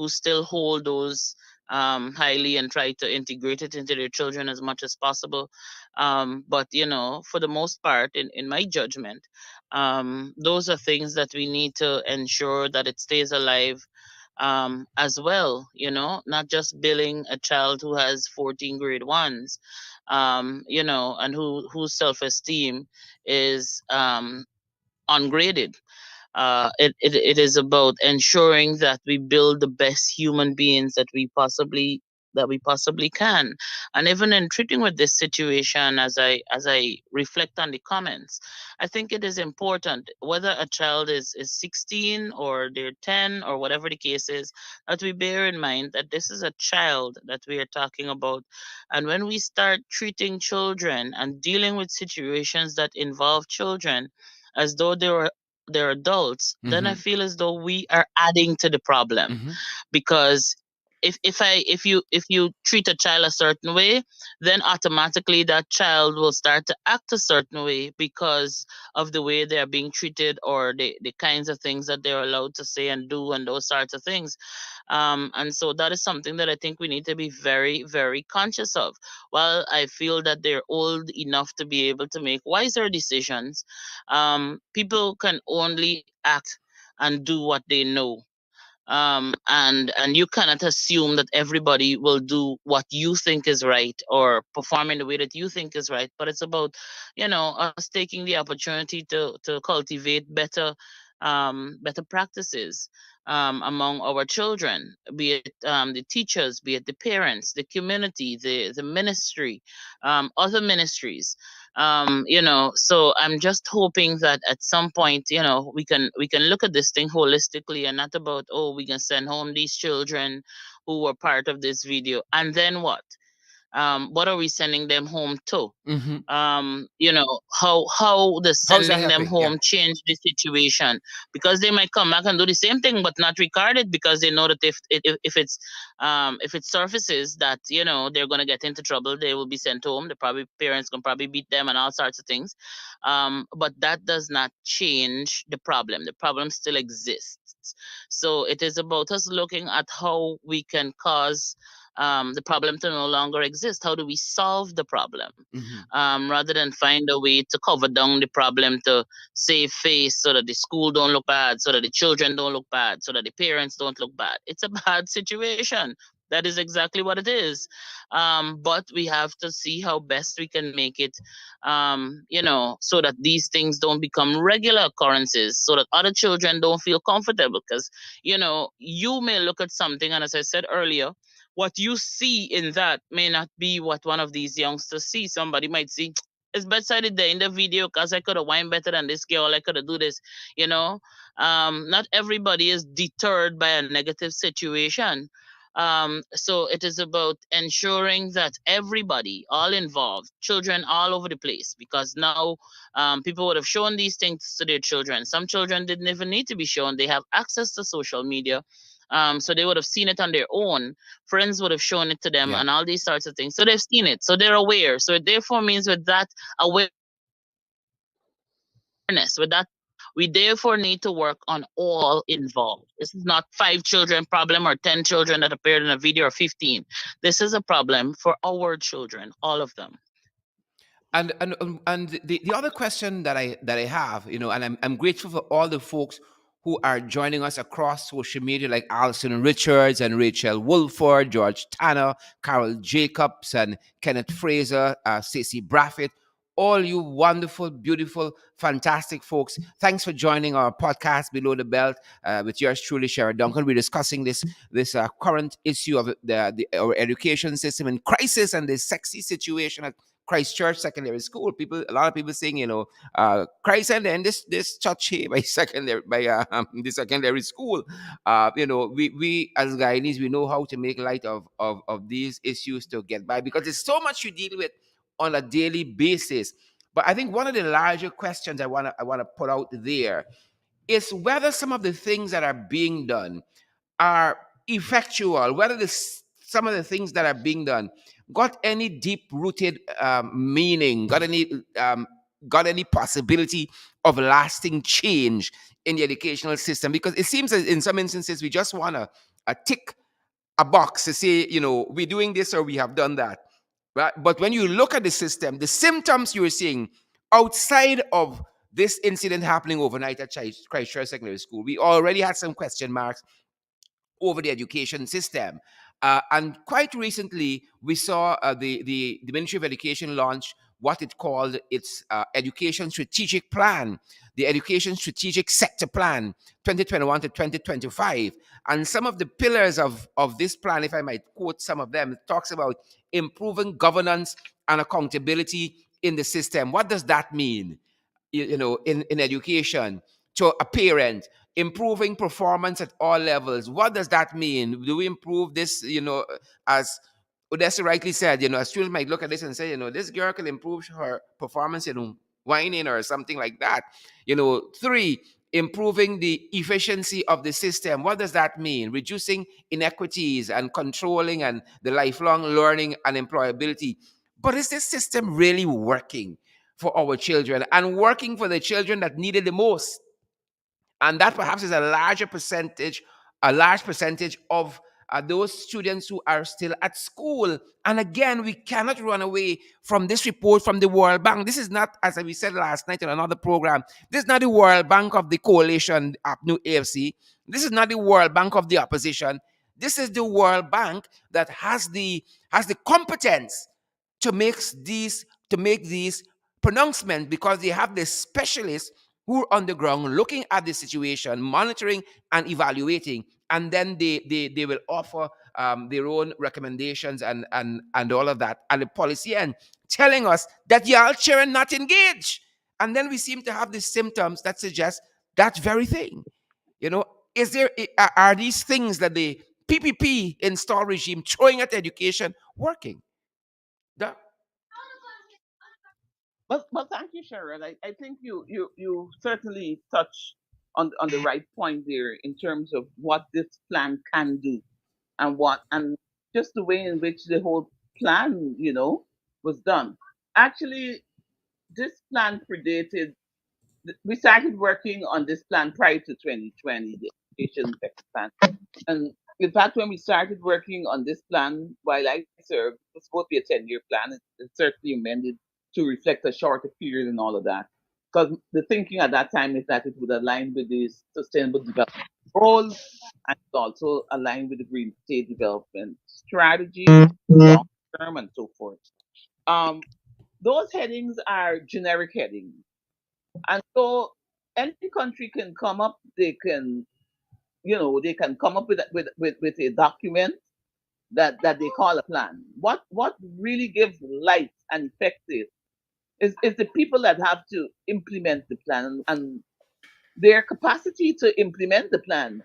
still hold those highly and try to integrate it into their children as much as possible. But for the most part, in my judgment, those are things that we need to ensure that it stays alive as well. Not just billing a child who has 14 grade ones, and whose self esteem is ungraded. It is about ensuring that we build the best human beings that we possibly can. And even in treating with this situation, as I reflect on the comments, I think it is important, whether a child is 16 or they're 10 or whatever the case is, that we bear in mind that this is a child that we are talking about. And when we start treating children and dealing with situations that involve children as though they're adults, then I Mm-hmm. feel as though we are adding to the problem. Mm-hmm. Because, if you treat a child a certain way, then automatically that child will start to act a certain way because of the way they are being treated, or the kinds of things that they're allowed to say and do, and those sorts of things. And so that is something that I think we need to be very, very conscious of. While I feel that they're old enough to be able to make wiser decisions, people can only act and do what they know. And you cannot assume that everybody will do what you think is right or perform in the way that you think is right. But it's about, us taking the opportunity to cultivate better practices among our children, be it the teachers, be it the parents, the community, the ministry, other ministries. So I'm just hoping that at some point, we can look at this thing holistically, and not about, oh, we can send home these children who were part of this video, and then what are we sending them home to? Hmm. How the How's that sending them helping? Yeah. home change the situation, because they might come back and do the same thing but not record it, because they know that if it surfaces that they're going to get into trouble, they will be sent home. The probably parents can probably beat them and all sorts of things. But that does not change the problem. The problem still exists. So it is about us looking at how we can cause the problem to no longer exist. How do we solve the problem, Hmm. rather than find a way to cover down the problem to save face, so that the school don't look bad, so that the children don't look bad, so that the parents don't look bad? It's a bad situation. That is exactly what it is. But we have to see how best we can make it, so that these things don't become regular occurrences, so that other children don't feel comfortable. Because, you may look at something, and as I said earlier, what you see in that may not be what one of these youngsters see. Somebody might see, it's bedside there in the video because I could have wine better than this girl. I could have do this, you know. Not everybody is deterred by a negative situation. So it is about ensuring that everybody, all involved, children all over the place, because now people would have shown these things to their children. Some children didn't even need to be shown; they have access to social media, so they would have seen it on their own. Friends would have shown it to them, Yeah. and all these sorts of things. So they've seen it, so they're aware. So it therefore means, with that awareness, with that we therefore need to work on all involved. This is not 5 children problem or 10 children that appeared in a video, or 15. This is a problem for our children, all of them. And the other question that I have, and I'm grateful for all the folks who are joining us across social media, like Alison Richards and Rachel Wolford, George Tanner, Carol Jacobs, and Kenneth Fraser, Stacey Braffett. All you wonderful, beautiful, fantastic folks. Thanks for joining our podcast Below the Belt with yours truly, Sherry Duncan. We're discussing this current issue of our education system in crisis and the sexy situation at Christchurch Secondary School. A lot of people saying, Christ and then this church here by the secondary school. We as Guyanese, we know how to make light of these issues to get by, because there's so much you deal with on a daily basis. But I think one of the larger questions I wanna put out there is whether some of the things that are being done are effectual, whether some of the things that are being done got any deep rooted meaning, got any possibility of lasting change in the educational system. Because it seems that in some instances we just want to tick a box to say, we're doing this or we have done that. Right? But when you look at the system, the symptoms you're seeing outside of this incident happening overnight at Christchurch Secondary School, we already had some question marks over the education system. And quite recently, we saw the Ministry of Education launch what it called its Education Strategic Plan, the Education Strategic Sector Plan 2021 to 2025. And some of the pillars of this plan, if I might quote some of them, it talks about improving governance and accountability in the system. What does that mean? In education, to a parent, improving performance at all levels. What does that mean? Do we improve this, as Odessa rightly said, a student might look at this and say, this girl can improve her performance in whining or something like that. Three, improving the efficiency of the system. What does that mean? Reducing inequities and controlling and the lifelong learning and employability. But is this system really working for our children and working for the children that need it the most? And that perhaps is a large percentage of those students who are still at school. And again, we cannot run away from this report from the World Bank. This is not, as we said last night in another program, this is not the World Bank of the coalition, new AFC. This is not the World Bank of the opposition. This is the World Bank that has the competence to make these pronouncements, because they have the specialists who are on the ground looking at the situation, monitoring and evaluating, and then they will offer their own recommendations and all of that, and the policy, and telling us that y'all children not engaged. And then we seem to have the symptoms that suggest that very thing. You know, are these things that the PPP install regime throwing at education working? That, But thank you, Sharon. I think you certainly touch on the right point there in terms of what this plan can do, and just the way in which the whole plan, was done. Actually, this plan predated. We started working on this plan prior to 2020, the education sector plan. And in fact, when we started working on this plan, while I served, it was supposed to be a 10-year plan. It's certainly amended to reflect a shorter period and all of that. Because the thinking at that time is that it would align with the sustainable development goals, and it also align with the green state development strategy, long term, and so forth. Um, those headings are generic headings. And so any country can come up, they can come up with a document that they call a plan. What really gives life and effect is the people that have to implement the plan, and their capacity to implement the plan.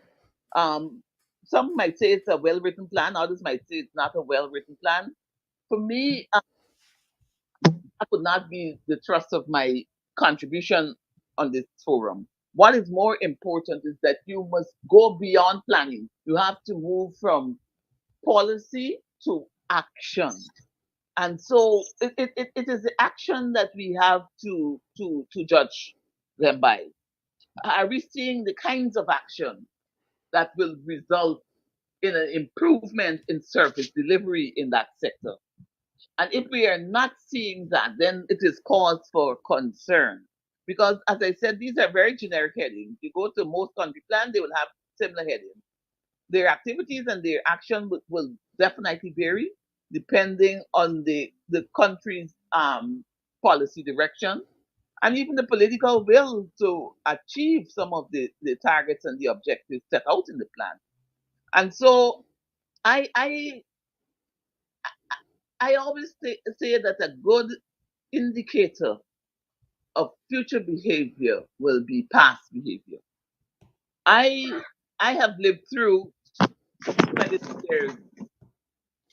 Um, some might say it's a well written plan, others might say it's not a well written plan. For me, that would not be the thrust of my contribution on this forum. What is more important is that you must go beyond planning. You have to move from policy to action. And so it is the action that we have to judge them by. Are we seeing the kinds of action that will result in an improvement in service delivery in that sector? And if we are not seeing that, then it is cause for concern. Because, as I said, these are very generic headings. You go to most country plans, they will have similar headings. Their activities and their action will definitely vary depending on the country's policy direction, and even the political will to achieve some of the targets and the objectives set out in the plan. And so I I I always say that a good indicator of future behavior will be past behavior. I I have lived through 22 years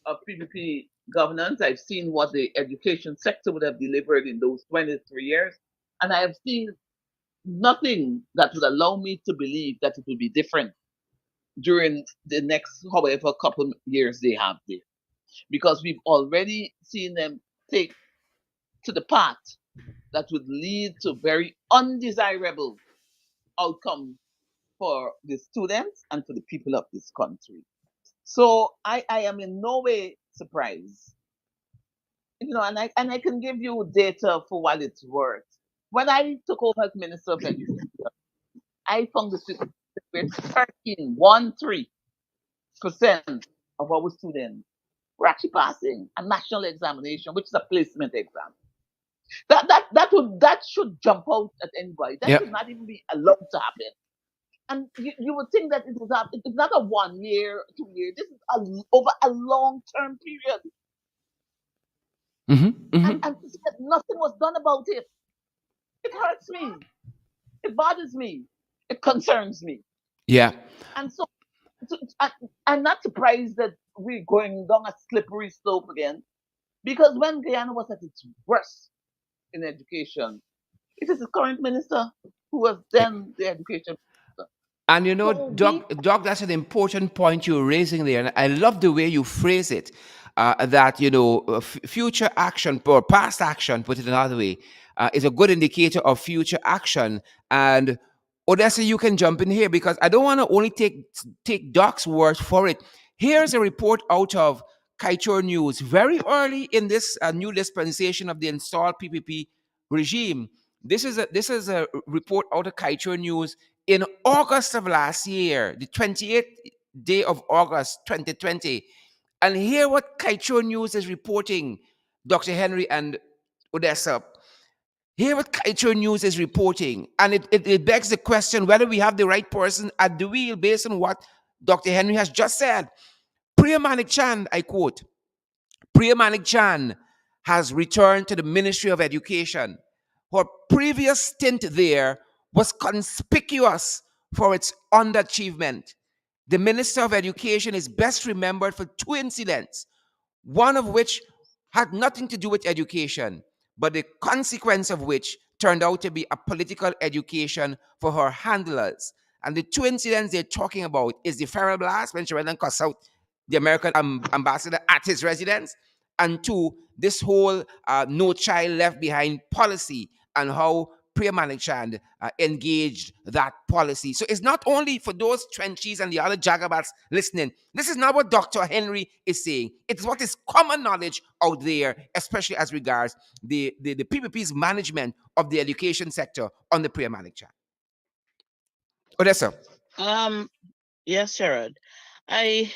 of PPP governance. I've seen what the education sector would have delivered in those 23 years, and I have seen nothing that would allow me to believe that it will be different during the next however couple years they have there, because we've already seen them take to the path that would lead to very undesirable outcomes for the students and for the people of this country. So I am in no way surprised. And I can give you data for what it's worth. When I took over as Minister of Education, I found the statistics where 13% of our students were actually passing a national examination, which is a placement exam. That should jump out at anybody. That yeah. should not even be allowed to happen. And you would think that it's not a 1 year, 2 year. This is over a long term period, Hmm. Hmm. and to see that nothing was done about it. It hurts me. It bothers me. It concerns me. Yeah. And so I'm not surprised that we're going down a slippery slope again, because when Guyana was at its worst in education, it is the current minister who was then the education minister. And you know, So we, Doc, that's an important point you're raising there. And I love the way you phrase it. That, you know, future action or past action, put it another way, is a good indicator of future action. And Odessa, you can jump in here because I don't want to only take Doc's word for it. Here's a report out of Kaitor News very early in this new dispensation of the installed PPP regime. This is a report out of Kaitor News in August of last year, the 28th day of August 2020. And hear what Kaitor News is reporting, Dr. Henry and Odessa. Hear what Kaitor News is reporting. And it begs the question whether we have the right person at the wheel based on what Dr. Henry has just said. Priya Manik Chand, I quote, Priya Manik Chand has returned to the Ministry of Education. Her previous stint there was conspicuous for its underachievement. The Minister of Education is best remembered for two incidents, one of which had nothing to do with education, but the consequence of which turned out to be a political education for her handlers. And the two incidents they're talking about is the feral blast when she went and cussed out the American ambassador at his residence, and two, this whole no child left behind policy and how Priya Manikchand engaged that policy. So it's not only for those trenchies and the other jagabats listening. This is not what Dr. Henry is saying. It's what is common knowledge out there, especially as regards the PPP's management of the education sector on the Priya Manikchand. Odessa. Um, yes, Sherrod. I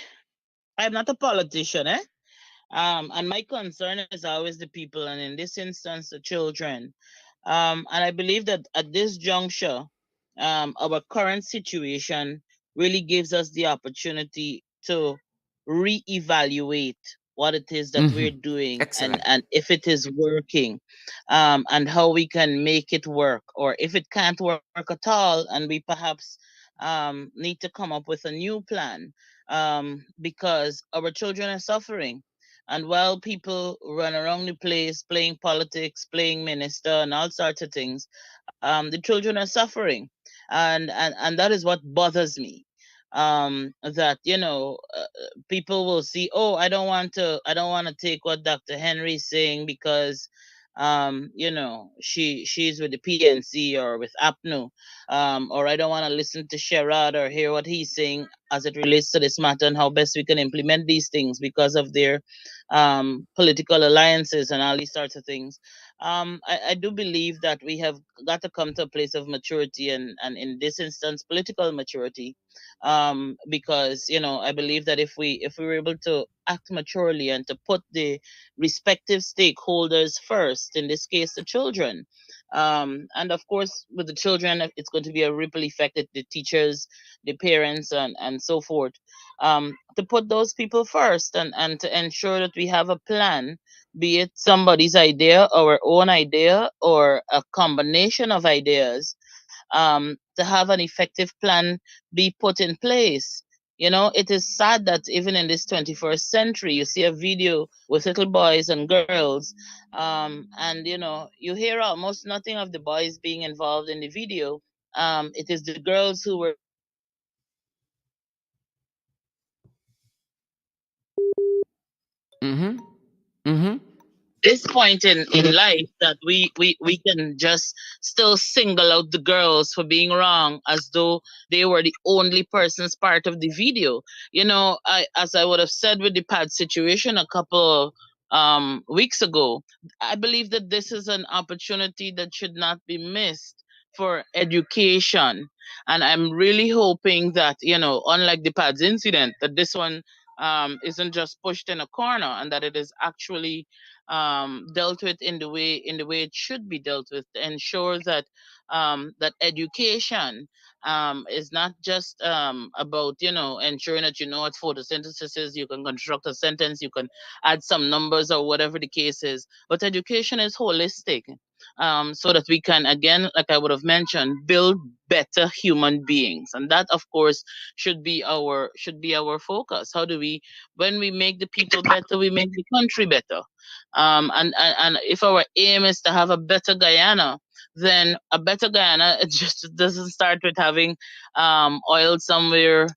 I'm not a politician, eh? And my concern is always the people, and in this instance, the children. And I believe that at this juncture, our current situation really gives us the opportunity to reevaluate what it is that Mm-hmm. we're doing, Excellent. and if it is working, and how we can make it work, or if it can't work at all, and we perhaps need to come up with a new plan, because our children are suffering. And while people run around the place playing politics, playing minister, and all sorts of things, the children are suffering, and that is what bothers me. That people will see, oh, I don't want to take what Dr. Henry is saying because she's with the PNC or with APNU, or I don't want to listen to Sherrod or hear what he's saying as it relates to this matter and how best we can implement these things because of their political alliances and all these sorts of things. I do believe that we have got to come to a place of maturity, and in this instance, political maturity, because I believe that if we were able to act maturely and to put the respective stakeholders first, in this case, the children, and of course, with the children, it's going to be a ripple effect at the teachers, the parents, and so forth. To put those people first, and to ensure that we have a plan, be it somebody's idea, our own idea, or a combination of ideas, to have an effective plan be put in place. It is sad that even in this 21st century, you see a video with little boys and girls, and you hear almost nothing of the boys being involved in the video. It is the girls who were Mm-hmm. Mm-hmm. this point in life that we can just still single out the girls for being wrong as though they were the only persons part of the video. As I would have said with the pad situation a couple weeks ago, I believe that this is an opportunity that should not be missed for education. And I'm really hoping that, unlike the pads incident, that this one isn't just pushed in a corner, and that it is actually dealt with in the way it should be dealt with, to ensure that that education is not just about ensuring that you know what photosynthesis is, you can construct a sentence, you can add some numbers or whatever the case is, but education is holistic, so that we can, again, like I would have mentioned, build better human beings. And that, of course, should be our focus. How do we, when we make the people better, we make the country better. And if our aim is to have a better Guyana, then a better Guyana, it just doesn't start with having oil somewhere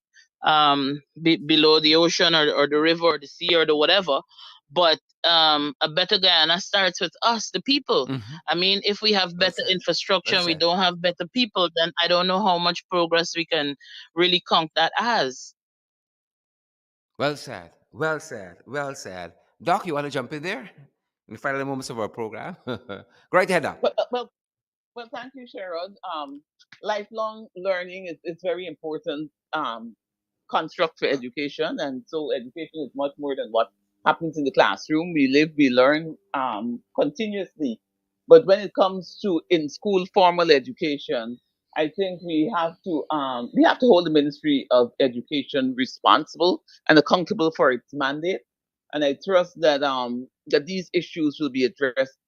below the ocean, or the river or the sea or the whatever. But a better Guyana starts with us, the people. Hmm. I mean, if we have Well better said. infrastructure Well and we said. don't have better people, then I don't know how much progress we can really count that as. Well said. Well said. Well said. Doc, you want to jump in there in the final moments of our program? Go right ahead, Doc. Well, well, thank you, Cheryl. Lifelong learning is very important construct for education, and so education is much more than what happens in the classroom. We live, we learn continuously. But when it comes to in school formal education, I think we have to hold the Ministry of Education responsible and accountable for its mandate. And I trust that these issues will be addressed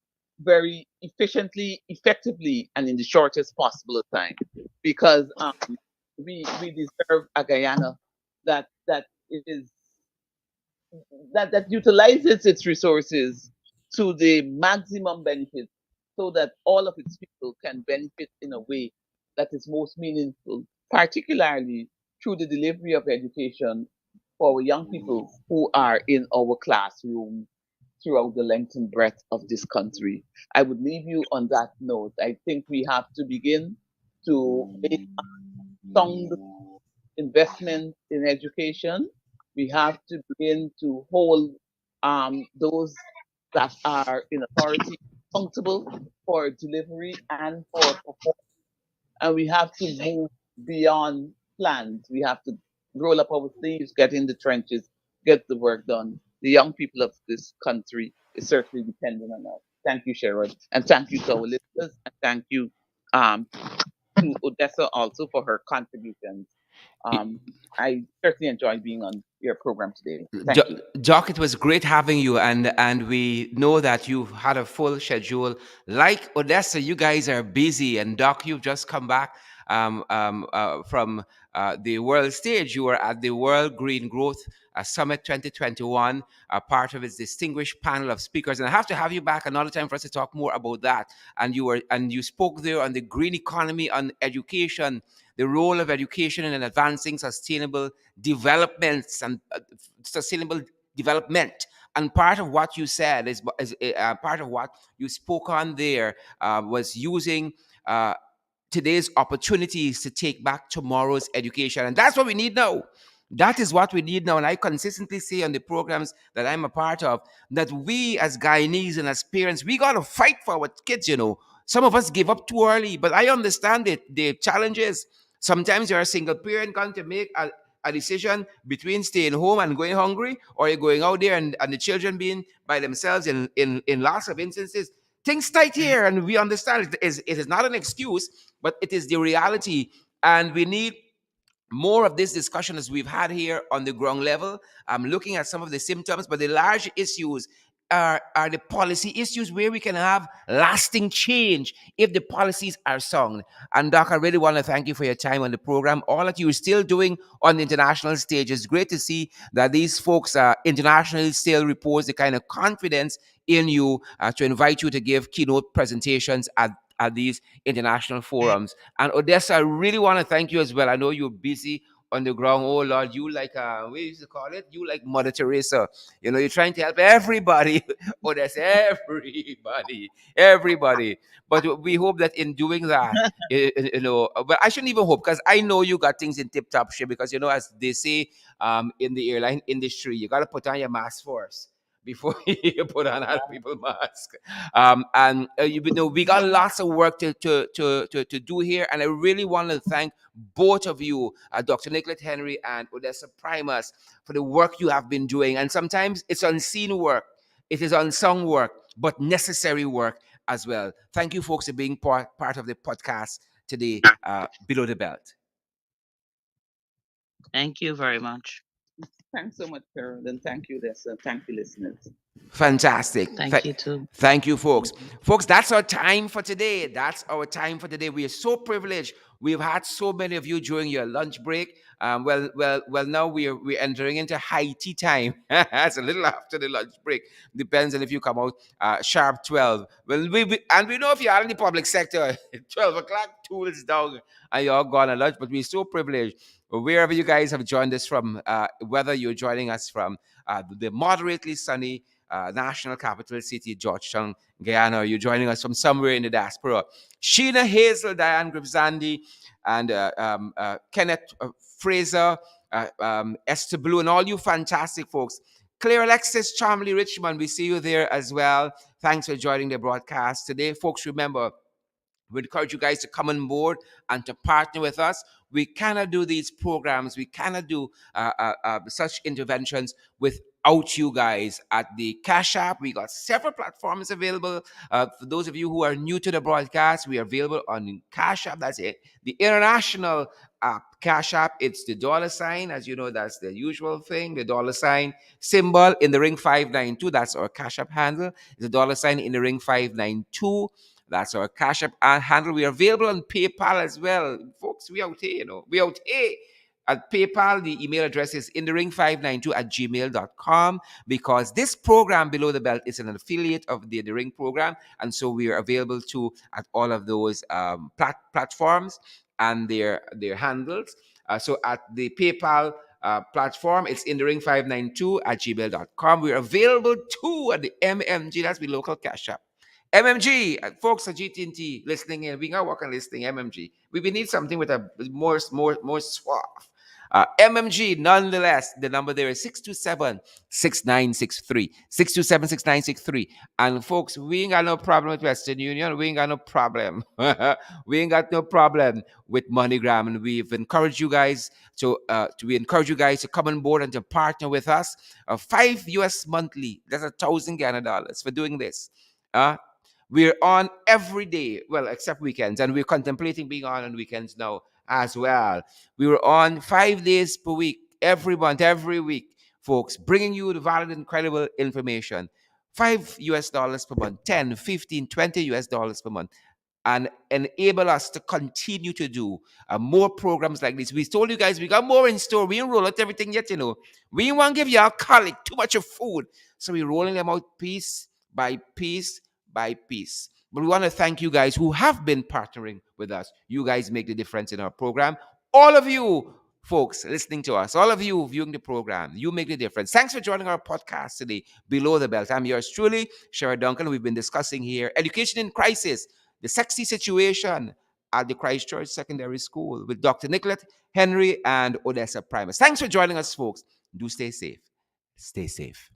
very efficiently, effectively, and in the shortest possible time, because we deserve a Guyana that is that utilizes its resources to the maximum benefit, so that all of its people can benefit in a way that is most meaningful, particularly through the delivery of education for our young people who are in our classroom throughout the length and breadth of this country. I would leave you on that note. I think we have to begin to make sound investment in education. We have to begin to hold those that are in authority accountable for delivery and for performance. And we have to move beyond plans. We have to roll up our sleeves, get in the trenches, get the work done. The young people of this country is certainly dependent on us. Thank you, Sharon. And thank you to our listeners. And thank you um, to Odessa also for her contributions. Um, I certainly enjoyed being on your program today. Thank you. Doc, it was great having you, and we know that you've had a full schedule. Like Odessa, you guys are busy, and Doc, you've just come back from the world stage. You were at the World Green Growth Summit 2021, part of its distinguished panel of speakers, and I have to have you back another time for us to talk more about that. And you spoke there on the green economy, on education, the role of education in advancing developments and sustainable development. And part of what you said is part of what you spoke on there was using uh, today's opportunities to take back tomorrow's education. And that's what we need now. That is what we need now. And I consistently say on the programs that I'm a part of that we as Guyanese and as parents, we got to fight for our kids. Some of us give up too early, but I understand it. The challenges. Sometimes you're a single parent going to make a decision between staying home and going hungry, or you're going out there and the children being by themselves in lots of instances. Things tight here, and we understand it is not an excuse, but it is the reality. And we need more of this discussion as we've had here on the ground level. I'm looking at some of the symptoms, but the large issues are the policy issues where we can have lasting change if the policies are sound. And Doc, I really want to thank you for your time on the program. All that you're still doing on the international stage is great to see that these folks internationally still repose the kind of confidence in you to invite you to give keynote presentations at these international forums. And Odessa, I really want to thank you as well. I know you're busy on the ground. Oh Lord, you like what you used to call it? You like Mother Teresa. You're trying to help everybody. Odessa, everybody. But we hope that in doing that, but I shouldn't even hope because I know you got things in tip top shape because as they say in the airline industry, you got to put on your mask first before you put on other people's mask. And we got lots of work to do here, and I really want to thank both of you, Dr. Nicolette Henry and Odessa Primus, for the work you have been doing. And sometimes it's unseen work, it is unsung work, but necessary work as well. Thank you, folks, for being part of the podcast today, Below the Belt. Thank you very much. Thanks so much, Carol, and thank you, Lester. Thank you, listeners. Fantastic. Thank you too. Thank you, folks. Folks, that's our time for today. That's our time for today. We are so privileged. We've had so many of you during your lunch break. Well. Now we're entering into high tea time. It's a little after the lunch break. Depends on if you come out sharp 12. Well, and we know if you are in the public sector, 12 o'clock, tools down, and you're all gone at lunch. But we're so privileged. Wherever you guys have joined us from, whether you're joining us from the moderately sunny national capital city, Georgetown, Guyana, or you're joining us from somewhere in the diaspora. Sheena Hazel, Diane Gribzandi, and Kenneth Fraser, Esther Blue, and all you fantastic folks. Claire Alexis, Charmley Richmond, we see you there as well. Thanks for joining the broadcast today. Folks, remember, we encourage you guys to come on board and to partner with us. We cannot do these programs. We cannot do such interventions without you guys. At the Cash App, we got several platforms available. For those of you who are new to the broadcast, we are available on Cash App. That's it. The international app, Cash App, it's the dollar sign. As you know, that's the usual thing. The dollar sign symbol in the ring 592. That's our Cash App handle. It's the dollar sign in the ring 592. That's our Cash App handle. We are available on PayPal as well. Folks, we out here, We out here. At PayPal, the email address is inthering592@gmail.com, because this program, Below the Belt, is an affiliate of the Ring program. And so we are available too at all of those platforms and their handles. So at the PayPal platform, it's inthering592@gmail.com. We're available too at the MMG, that's the local Cash App. MMG, folks at GT&T listening in, we got work on listening MMG. We need something with a more suave. MMG, nonetheless, the number there is 627-6963. 627-6963. And folks, we ain't got no problem with Western Union. We ain't got no problem. We ain't got no problem with MoneyGram. And we've encouraged you guys we encourage you guys to come on board and to partner with us. $5 monthly. That's $1,000 for doing this. We're on every day, well, except weekends, and we're contemplating being on weekends now as well. We were on 5 days per week, every month, every week, folks, bringing you the valid, incredible information. $5 per month, 10, 15, $20 per month, and enable us to continue to do more programs like this. We told you guys we got more in store. We ain't roll out everything yet, We ain't want to give you alcoholic too much of food. So we're rolling them out piece by piece by piece. But we want to thank you guys who have been partnering with us. You guys make the difference in our program. All of you folks listening to us, all of you viewing the program, you make the difference. Thanks for joining our podcast today, Below the Belt. I'm yours truly, Sherrod Duncan. We've been discussing here education in crisis, the sexy situation at the Christchurch Secondary School with Dr. Nicolette Henry and Odessa Primus. Thanks for joining us, folks. Do stay safe. Stay safe.